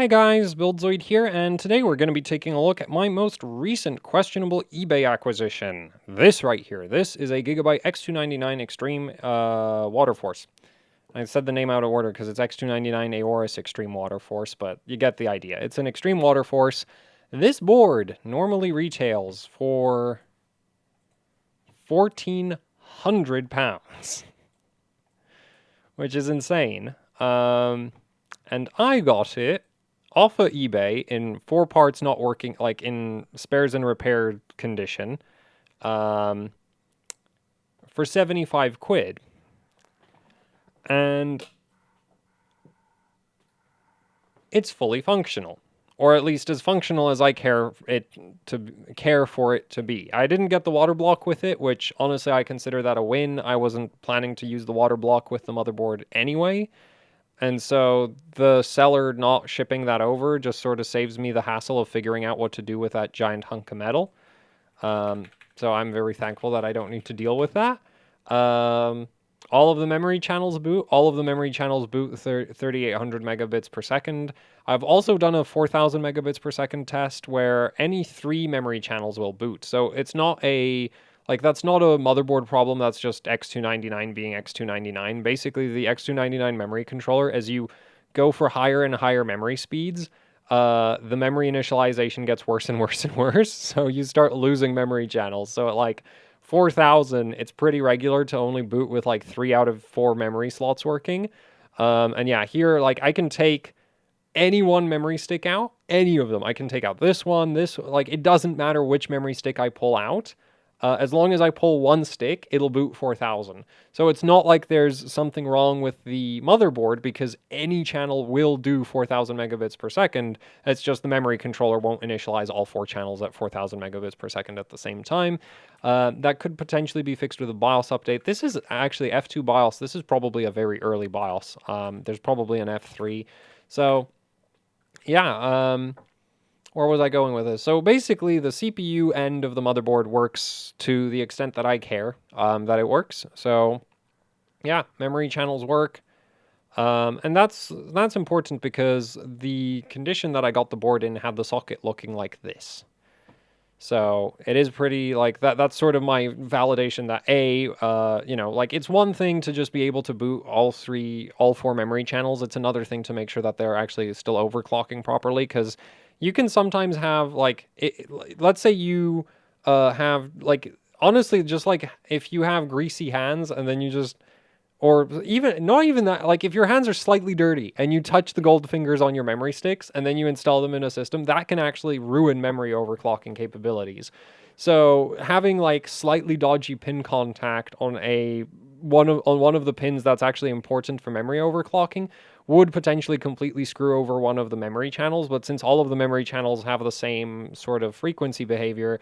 Hi guys, BuildZoid here, and today we're going to be taking a look at my most recent questionable eBay acquisition. This right here. This is a Gigabyte X299 Xtreme Waterforce. I said the name out of order because it's X299 Aorus Xtreme Waterforce, but you get the idea. It's an Xtreme Waterforce. This board normally retails for £1,400, which is insane. And I got it off of eBay in 4 parts not working, like in spares and repair condition, for 75 quid. And it's fully functional, or at least as functional as I care for it to be. I didn't get the water block with it, which honestly I consider that a win. I wasn't planning to use the water block with the motherboard anyway. And so the seller not shipping that over just sort of saves me the hassle of figuring out what to do with that giant hunk of metal. So I'm very thankful that I don't need to deal with that. All of the memory channels boot. All of the memory channels boot 3,800 megabits per second. I've also done a 4,000 megabits per second test where any 3 memory channels will boot. So it's not a... that's not a motherboard problem, that's just X299 being X299. Basically, the X299 memory controller, as you go for higher and higher memory speeds, the memory initialization gets worse and worse and worse, so you start losing memory channels. So at 4,000, it's pretty regular to only boot with 3 out of 4 memory slots working. And yeah, here, I can take any one memory stick out, any of them. I can take out this one, it doesn't matter which memory stick I pull out. As long as I pull one stick, it'll boot 4,000. So it's not like there's something wrong with the motherboard because any channel will do 4,000 megabits per second. It's just the memory controller won't initialize all 4 channels at 4,000 megabits per second at the same time. That could potentially be fixed with a BIOS update. This is actually F2 BIOS. This is probably a very early BIOS. There's probably an F3. So, yeah, where was I going with this? So basically, the CPU end of the motherboard works to the extent that I care that it works. So yeah, memory channels work. And that's important because the condition that I got the board in had the socket looking like this. So it is pretty, that's sort of my validation that it's one thing to just be able to boot all 4 memory channels. It's another thing to make sure that they're actually still overclocking properly, because you can sometimes have, let's say you have, honestly, just if you have greasy hands and then you just, or even, not even that, if your hands are slightly dirty and you touch the gold fingers on your memory sticks and then you install them in a system, that can actually ruin memory overclocking capabilities. So having slightly dodgy pin contact on one of the pins that's actually important for memory overclocking would potentially completely screw over one of the memory channels. But since all of the memory channels have the same sort of frequency behavior,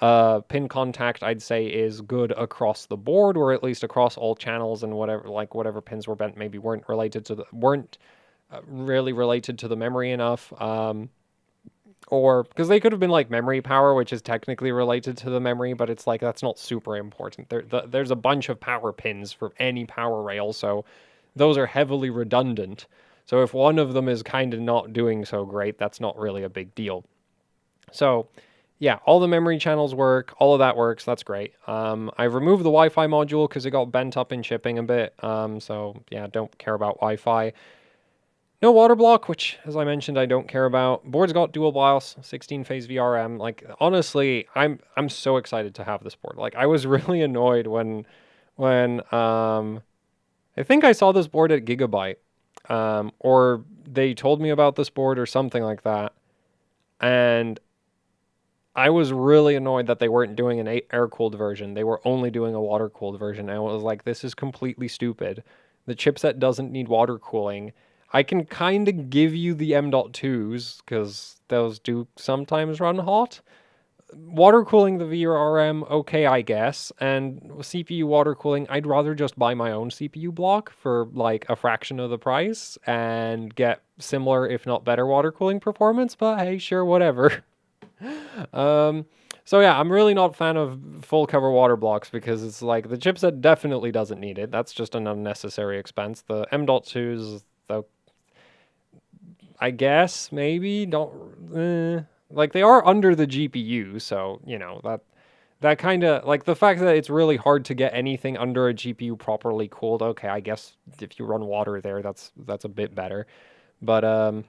pin contact, I'd say, is good across the board, or at least across all channels, and whatever pins were bent maybe weren't really related to the memory enough. Or because they could have been memory power, which is technically related to the memory, but it's that's not super important. There's a bunch of power pins for any power rail, so those are heavily redundant. So if one of them is kind of not doing so great, that's not really a big deal. So yeah, all the memory channels work, all of that works, that's great. I removed the Wi-Fi module because it got bent up in shipping a bit, so yeah, don't care about Wi-Fi. No water block, which, as I mentioned, I don't care about. Board's got dual BIOS, 16-phase VRM. Honestly, I'm so excited to have this board. I was really annoyed when I think I saw this board at Gigabyte, or they told me about this board or something like that, and I was really annoyed that they weren't doing an air-cooled version. They were only doing a water-cooled version, and I was like, this is completely stupid. The chipset doesn't need water cooling. I can kind of give you the M.2s, because those do sometimes run hot. Water cooling the VRM, okay, I guess. And CPU water cooling, I'd rather just buy my own CPU block for a fraction of the price and get similar, if not better, water cooling performance, but hey, sure, whatever. So yeah, I'm really not a fan of full cover water blocks because it's the chipset definitely doesn't need it. That's just an unnecessary expense. The M.2s, though, I guess maybe don't like they are under the GPU, so that kind of like the fact that it's really hard to get anything under a GPU properly cooled. Okay, I guess if you run water there, that's a bit better. But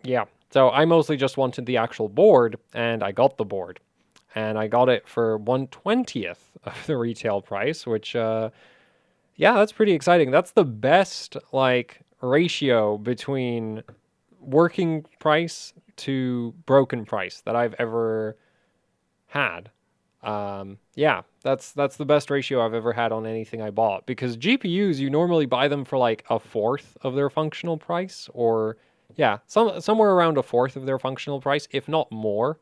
yeah. So I mostly just wanted the actual board, and I got the board, and I got it for 1/20th of the retail price, which yeah, that's pretty exciting. That's the best like ratio between working price to broken price that I've ever had. Yeah, that's the best ratio I've ever had on anything I bought because GPUs you normally buy them for like a fourth of their functional price or yeah, somewhere around a fourth of their functional price, if not more.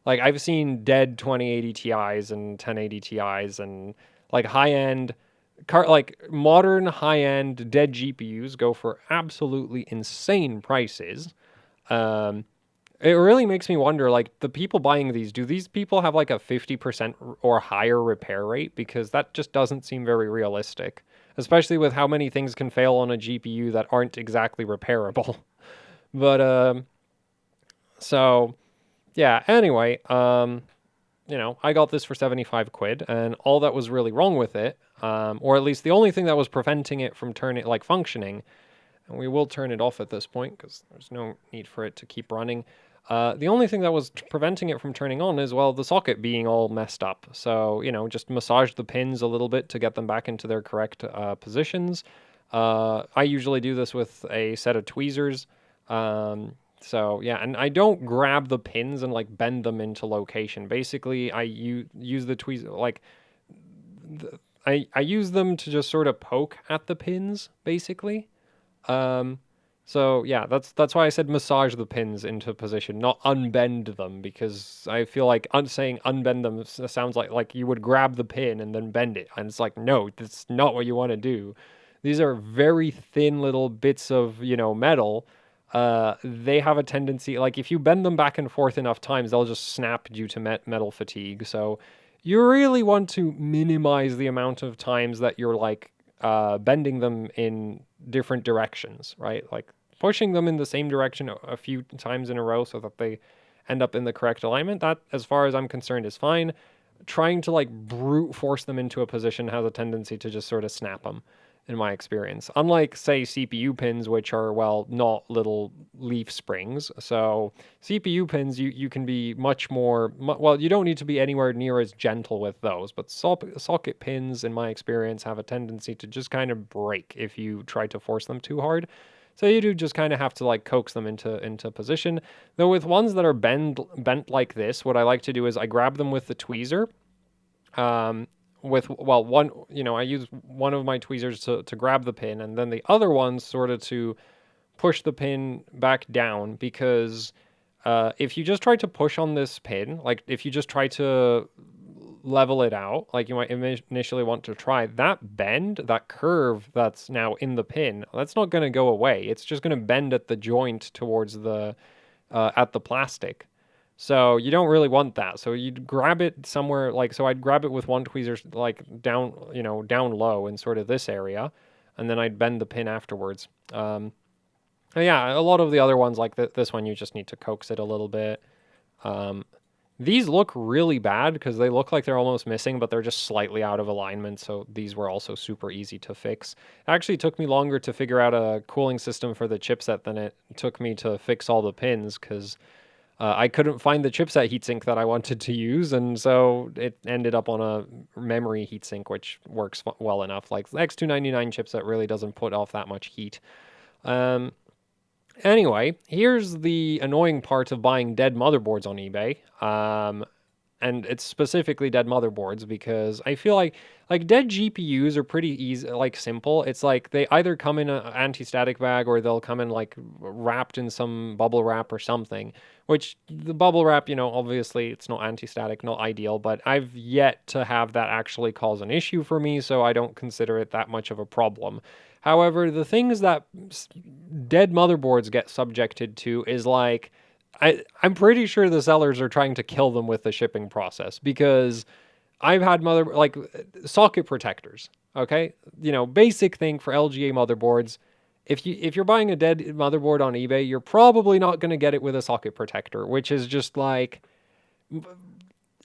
Like I've seen dead 2080 Ti's and 1080 Ti's and like high-end like modern high-end dead GPUs go for absolutely insane prices. Um, it really makes me wonder, like, the people buying these, do these people have like a 50% or higher repair rate? Because that just doesn't seem very realistic, especially with how many things can fail on a GPU that aren't exactly repairable. But, so, yeah, anyway, I got this for 75 quid, and all that was really wrong with it, or at least the only thing that was preventing it from turning, like, functioning, and we will turn it off at this point because there's no need for it to keep running. The only thing that was preventing it from turning on is, well, the socket being all messed up. So, just massage the pins a little bit to get them back into their correct positions. I usually do this with a set of tweezers. So, yeah, and I don't grab the pins and, like, bend them into location. Basically, I use the tweezers, like, I use them to just sort of poke at the pins, basically. Um, so yeah, that's why I said massage the pins into position, not unbend them, because I feel like saying unbend them sounds like you would grab the pin and then bend it, and it's like no, that's not what you want to do. These are very thin little bits of metal. They have a tendency, like if you bend them back and forth enough times, they'll just snap due to metal fatigue. So you really want to minimize the amount of times that you're like bending them in different directions, right? Like pushing them in the same direction a few times in a row so that they end up in the correct alignment. That, as far as I'm concerned, is fine. Trying to like brute force them into a position has a tendency to just sort of snap them, in my experience. Unlike, say, CPU pins, which are, well, not little leaf springs. So CPU pins, you can be much more, well, you don't need to be anywhere near as gentle with those, but socket pins, in my experience, have a tendency to just kind of break if you try to force them too hard. So you do just kind of have to like coax them into position. Though with ones that are bent like this, what I like to do is I grab them with the tweezer. With, well, one, I use one of my tweezers to grab the pin, and then the other one sort of to push the pin back down, because if you just try to push on this pin, like if you just try to level it out, like you might initially want to try, that bend, that curve that's now in the pin, that's not going to go away. It's just going to bend at the joint towards the, at the plastic. So you don't really want that. So you'd grab it somewhere, like, so I'd grab it with one tweezer, like down, down low in sort of this area, and then I'd bend the pin afterwards. Yeah, a lot of the other ones, like this one, you just need to coax it a little bit. These look really bad because they look like they're almost missing, but they're just slightly out of alignment. So these were also super easy to fix. It actually took me longer to figure out a cooling system for the chipset than it took me to fix all the pins, because I couldn't find the chipset heatsink that I wanted to use, and so it ended up on a memory heatsink, which works well enough. Like the X299 chipset really doesn't put off that much heat. Anyway, here's the annoying part of buying dead motherboards on eBay. And it's specifically dead motherboards because I feel like dead GPUs are pretty easy, like simple. It's like they either come in an anti-static bag or they'll come in like wrapped in some bubble wrap or something, which the bubble wrap, obviously it's not anti-static, not ideal, but I've yet to have that actually cause an issue for me, so I don't consider it that much of a problem. However, the things that dead motherboards get subjected to is like, I'm pretty sure the sellers are trying to kill them with the shipping process, because I've had like socket protectors, okay? Basic thing for LGA motherboards. if you're buying a dead motherboard on eBay, you're probably not going to get it with a socket protector, which is just like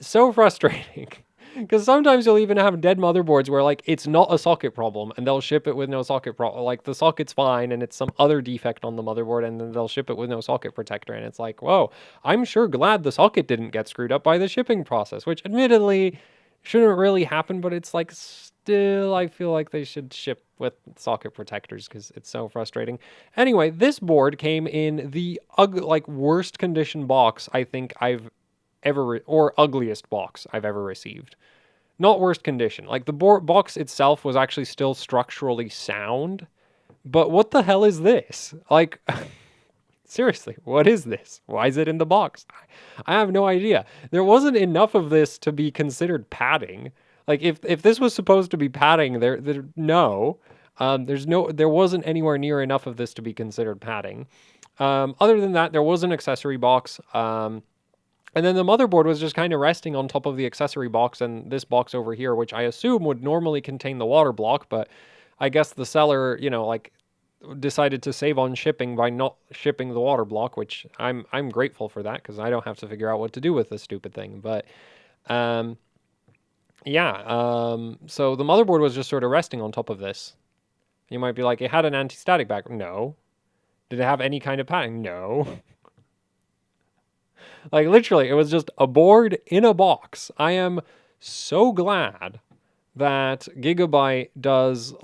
so frustrating. Because sometimes you'll even have dead motherboards where like it's not a socket problem and they'll ship it with no socket problem. Like the socket's fine and it's some other defect on the motherboard and then they'll ship it with no socket protector. And it's like, whoa, I'm sure glad the socket didn't get screwed up by the shipping process, which admittedly shouldn't really happen, but it's like still, I feel like they should ship with socket protectors because it's so frustrating. Anyway, this board came in the like worst condition box I think I've ever or ugliest box I've ever received. Not worst condition. Like the box itself was actually still structurally sound, but what the hell is this? Like seriously, what is this? Why is it in the box? I have no idea. There wasn't enough of this to be considered padding. Like if this was supposed to be padding, there wasn't anywhere near enough of this to be considered padding. Other than that, there was an accessory box. And then the motherboard was just kind of resting on top of the accessory box and this box over here, which I assume would normally contain the water block, but I guess the seller, like decided to save on shipping by not shipping the water block, which I'm grateful for that because I don't have to figure out what to do with this stupid thing. But yeah, so the motherboard was just sort of resting on top of this. You might be like, it had an anti-static back. No. Did it have any kind of padding? No. Like literally, it was just a board in a box. I am so glad that Gigabyte does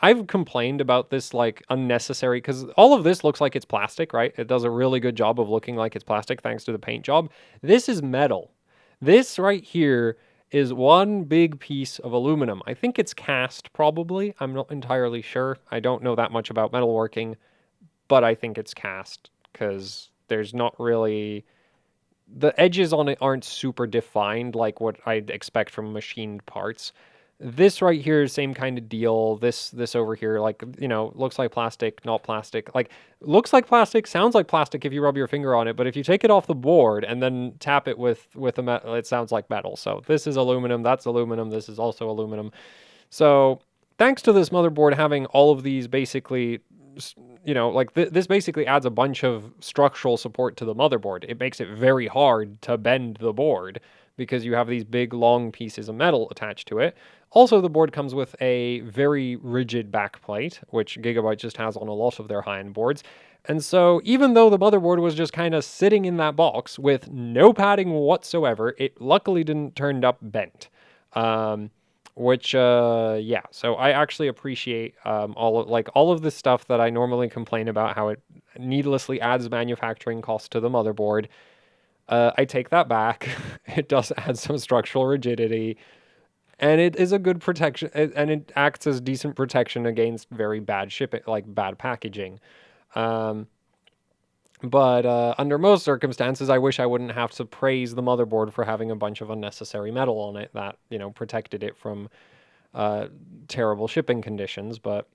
I've complained about this like unnecessary because all of this looks like it's plastic, right? It does a really good job of looking like it's plastic thanks to the paint job. This is metal. This right here is one big piece of aluminum. I think it's cast probably. I'm not entirely sure. I don't know that much about metalworking, but I think it's cast because there's not really the edges on it aren't super defined like what I'd expect from machined parts. This right here, same kind of deal. This over here, like, looks like plastic, not plastic. Like, looks like plastic, sounds like plastic if you rub your finger on it, but if you take it off the board and then tap it with a metal, it sounds like metal. So this is aluminum, that's aluminum, this is also aluminum. So thanks to this motherboard having all of these basically this basically adds a bunch of structural support to the motherboard. It makes it very hard to bend the board because you have these big, long pieces of metal attached to it. Also, the board comes with a very rigid backplate, which Gigabyte just has on a lot of their high-end boards. And so even though the motherboard was just kind of sitting in that box with no padding whatsoever, it luckily didn't turn up bent. Yeah, so I actually appreciate all of the stuff that I normally complain about, how it needlessly adds manufacturing costs to the motherboard. I take that back. It does add some structural rigidity, and it is a good protection, and it acts as decent protection against very bad shipping, like bad packaging. But under most circumstances, I wish I wouldn't have to praise the motherboard for having a bunch of unnecessary metal on it that, protected it from terrible shipping conditions. But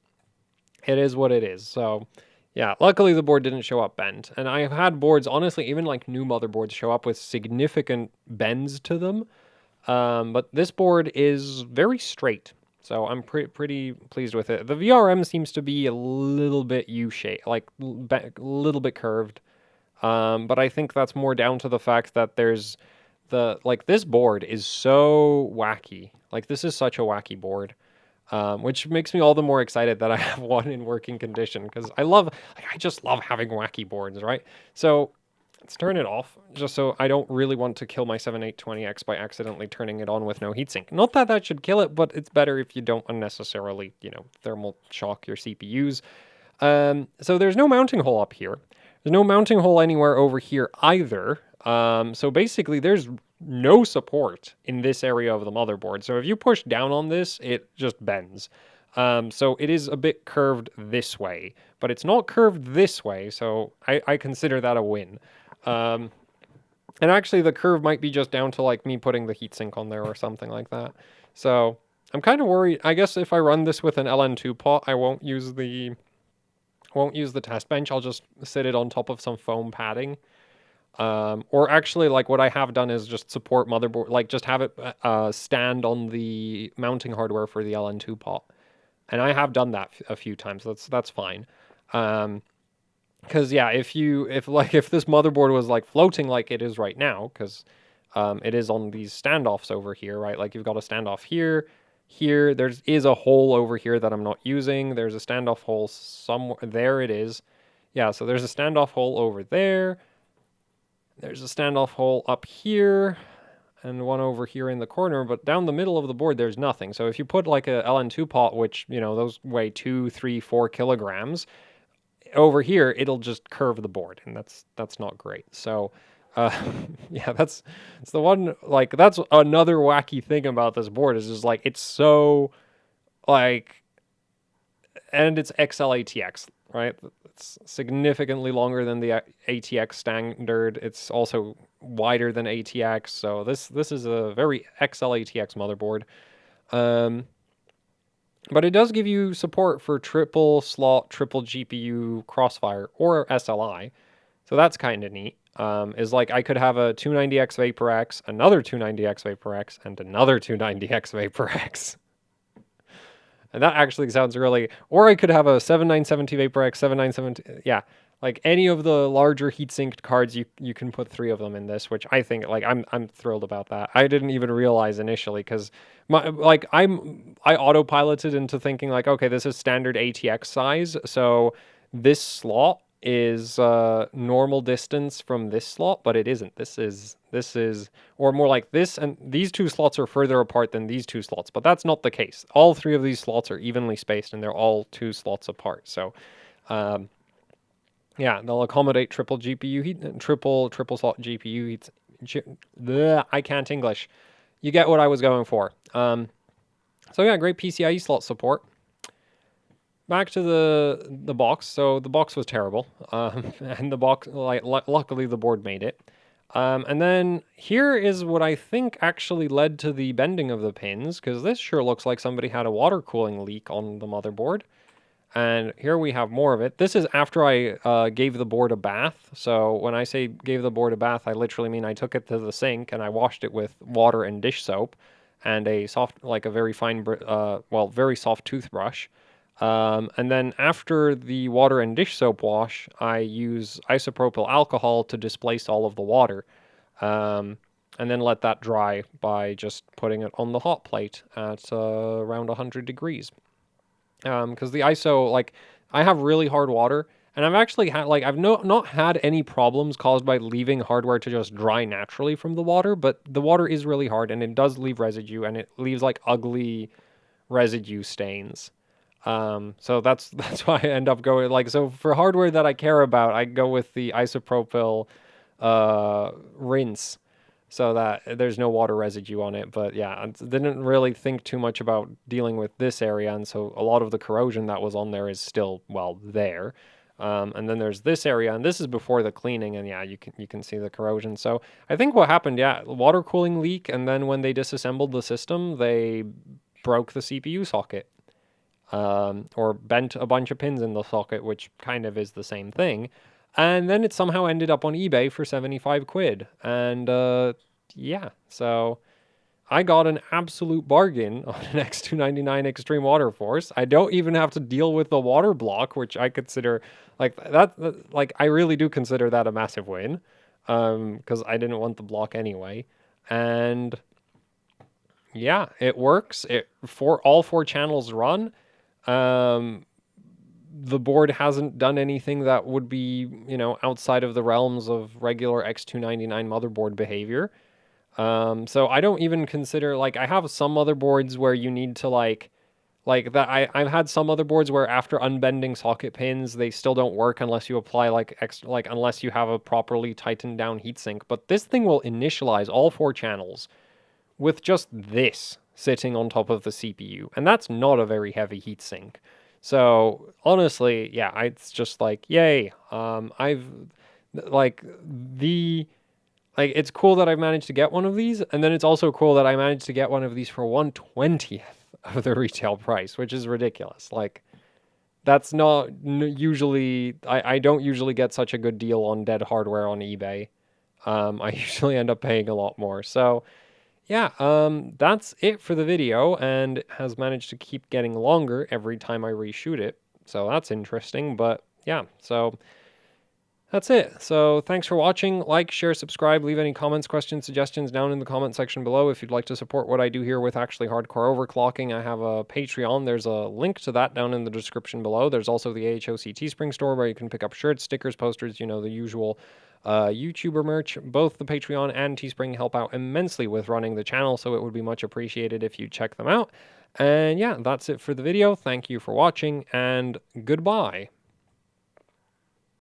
it is what it is. So, yeah, luckily the board didn't show up bent. And I have had boards, honestly, even like new motherboards show up with significant bends to them. But this board is very straight. So I'm pretty pleased with it. The VRM seems to be a little bit U-shaped, like a little bit curved. But I think that's more down to the fact that there's this board is so wacky. Like this is such a wacky board, which makes me all the more excited that I have one in working condition because I just love having wacky boards, right? So let's turn it off, just so I don't really want to kill my 7820X by accidentally turning it on with no heatsink. Not that that should kill it, but it's better if you don't unnecessarily, thermal shock your CPUs. So there's no mounting hole up here. There's no mounting hole anywhere over here either. So basically there's no support in this area of the motherboard. So if you push down on this, it just bends. So it is a bit curved this way, but it's not curved this way. So I consider that a win. And actually the curve might be just down to like me putting the heatsink on there or something like that. So I'm kind of worried. I guess if I run this with an LN2 pot, I won't use the test bench. I'll just sit it on top of some foam padding. Or actually like what I have done is just support motherboard, like just have it stand on the mounting hardware for the LN2 pot. And I have done that a few times. That's fine. Because yeah, if this motherboard was like floating like it is right now, because it is on these standoffs over here, right? Like you've got a standoff here, here. There is a hole over here that I'm not using. There's a standoff hole somewhere. There it is. Yeah, so there's a standoff hole over there. There's a standoff hole up here and one over here in the corner, but down the middle of the board, there's nothing. So if you put like a LN2 pot, which, those weigh 2, 3, 4 kilograms, over here, it'll just curve the board, and that's not great. So, yeah, it's the one, like, that's another wacky thing about this board is just, like, it's so, like, and it's XL-ATX, right? It's significantly longer than the ATX standard. It's also wider than ATX, so this is a very XL-ATX motherboard. But it does give you support for triple slot, triple GPU Crossfire or SLI. So that's kind of neat. Is like I could have a 290X Vapor X, another 290X Vapor X, and another 290X Vapor X. And that actually sounds really... Or I could have a 7970 Vapor X, 7970... Yeah, like any of the larger heat-sinked cards, you can put 3 of them in this, which I think, like, I'm thrilled about that. I didn't even realize initially, because I autopiloted into thinking, like, okay, this is standard ATX size, so this slot is normal distance from this slot, but it isn't. This is, or more like this, and these 2 slots are further apart than these 2 slots, but that's not the case. All 3 of these slots are evenly spaced, and they're all 2 slots apart. So, yeah, they'll accommodate triple GPU heat, triple slot GPU heats. I can't English. You get what I was going for. So yeah, great PCIe slot support. Back to the box. So the box was terrible, and the box, luckily the board made it. And then here is what I think actually led to the bending of the pins, because this sure looks like somebody had a water cooling leak on the motherboard. And here we have more of it. This is after I gave the board a bath. So when I say gave the board a bath, I literally mean I took it to the sink and I washed it with water and dish soap and a soft, like a very fine, very soft toothbrush. And then after the water and dish soap wash, I use isopropyl alcohol to displace all of the water. And then let that dry by just putting it on the hot plate at around 100 degrees. Because the ISO, like, I have really hard water, and I've actually had, like, I've not had any problems caused by leaving hardware to just dry naturally from the water, but the water is really hard, and it does leave residue, and it leaves, like, ugly residue stains. So that's why I end up going, like, so for hardware that I care about, I go with the isopropyl rinse, so that there's no water residue on it. But yeah, I didn't really think too much about dealing with this area, and so a lot of the corrosion that was on there is still, well, there. And then there's this area, and this is before the cleaning, and yeah, you can see the corrosion. So I think what happened, yeah, water cooling leak, and then when they disassembled the system, they broke the CPU socket. Or bent a bunch of pins in the socket, which kind of is the same thing. And then it somehow ended up on eBay for 75 quid. And yeah, so I got an absolute bargain on an X299 Xtreme Waterforce. I don't even have to deal with the water block, which I consider, like, like, I really do consider that a massive win. Because I didn't want the block anyway. And yeah, it works. All 4 channels run. The board hasn't done anything that would be, outside of the realms of regular X299 motherboard behavior. So I don't even consider, like, I have some motherboards where you need to, like that. I've had some motherboards where after unbending socket pins, they still don't work unless you apply, unless you have a properly tightened down heatsink. But this thing will initialize all 4 channels with just this sitting on top of the CPU. And that's not a very heavy heatsink. So honestly, yeah, it's just like, yay. It's cool that I've managed to get one of these, and then it's also cool that I managed to get one of these for 1/20th of the retail price, which is ridiculous. Like, that's not usually, I don't usually get such a good deal on dead hardware on eBay. I usually end up paying a lot more. So yeah, that's it for the video, and it has managed to keep getting longer every time I reshoot it. So that's interesting, but yeah, so that's it. So thanks for watching. Like, share, subscribe, leave any comments, questions, suggestions down in the comment section below. If you'd like to support what I do here with actually hardcore overclocking, I have a Patreon. There's a link to that down in the description below. There's also the AHOC Teespring store where you can pick up shirts, stickers, posters, you know, the usual YouTuber merch. Both the Patreon and Teespring help out immensely with running the channel, so it would be much appreciated if you check them out. And yeah, that's it for the video. Thank you for watching, and goodbye.